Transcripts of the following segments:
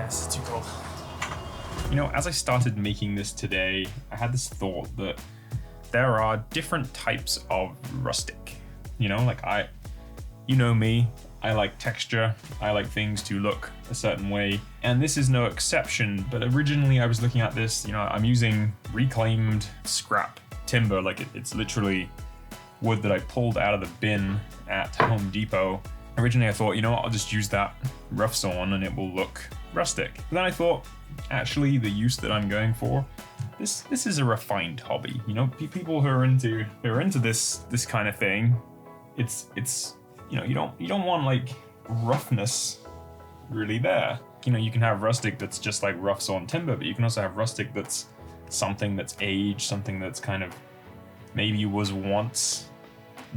It's too cold. You know, as I started making this today, I had this thought that there are different types of rustic. You know, like you know me, I like texture, I like things to look a certain way, and this is no exception. But originally I was looking at this, you know, I'm using reclaimed scrap timber, like it's literally wood that I pulled out of the bin at Home Depot. Originally I thought, you know what, I'll just use that rough sawn and it will look rustic. But then I thought, actually the use that I'm going for, this is a refined hobby. You know, people who are into this kind of thing, it's you know, you don't want like roughness really there. You know, you can have rustic that's just like rough sawn timber, but you can also have rustic that's something that's aged, something that's kind of maybe was once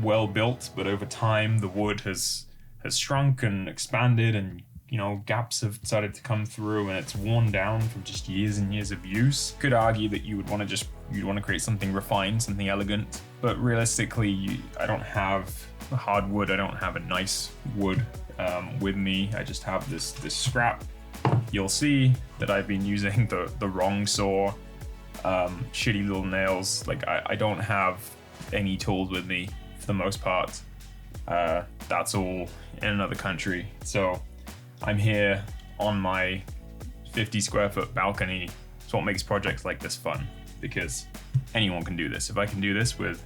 well built, but over time the wood has shrunk and expanded, and you know, gaps have started to come through and it's worn down from just years and years of use. Could argue that you'd want to create something refined, something elegant, but realistically I don't have a hardwood, I don't have a nice wood with me. I just have this scrap. You'll see that I've been using the wrong saw, shitty little nails. Like I don't have any tools with me for the most part. That's all in another country. So I'm here on my 50 square foot balcony. It's what makes projects like this fun, because anyone can do this. If I can do this with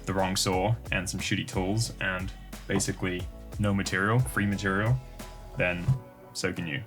the wrong saw and some shitty tools and basically no material, free material, then so can you.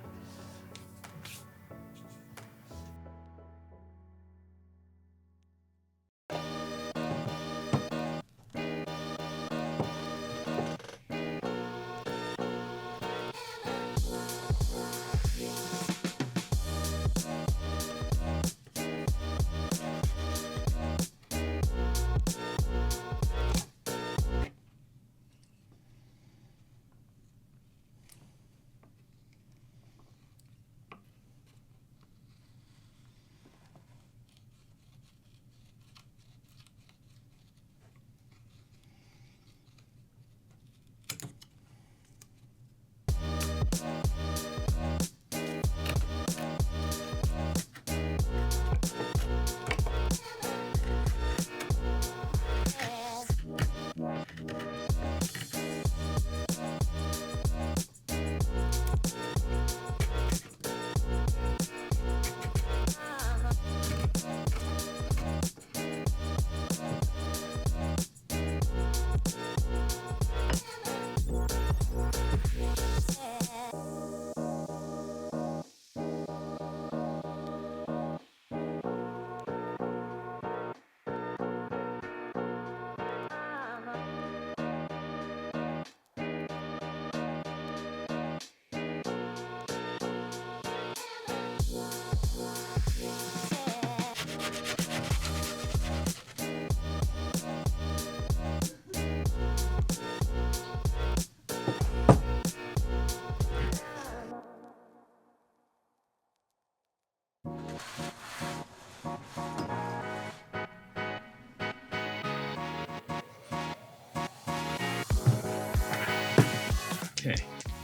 Okay,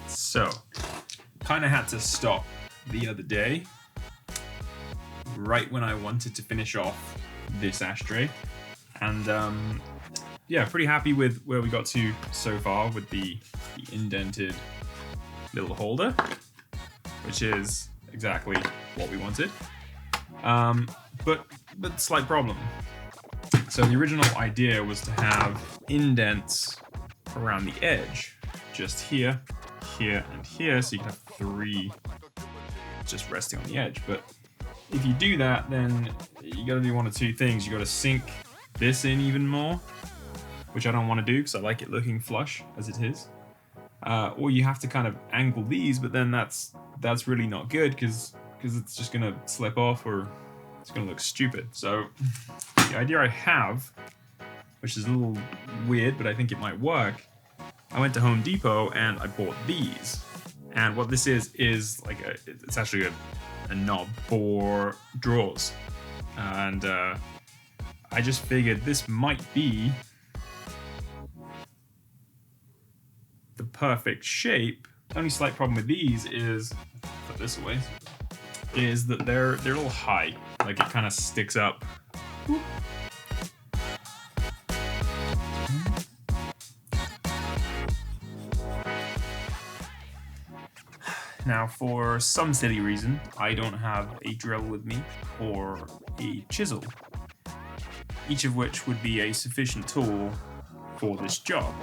so kind of had to stop the other day, right when I wanted to finish off this ashtray, and yeah, pretty happy with where we got to so far with the indented little holder, which is exactly what we wanted, but slight problem. So the original idea was to have indents around the edge, just here, here, and here, so you can have 3 just resting on the edge. But if you do that, then you gotta do one of 2 things. You gotta sink this in even more, which I don't want to do because I like it looking flush as it is. Or you have to kind of angle these, but then that's really not good because it's just gonna slip off or it's gonna look stupid. So the idea I have, which is a little weird, but I think it might work, I went to Home Depot and I bought these. And what this is like it's actually a knob for drawers. And I just figured this might be the perfect shape. The only slight problem with these is, put this away, is that they're a little high. Like it kind of sticks up. Now, for some silly reason, I don't have a drill with me or a chisel, each of which would be a sufficient tool for this job.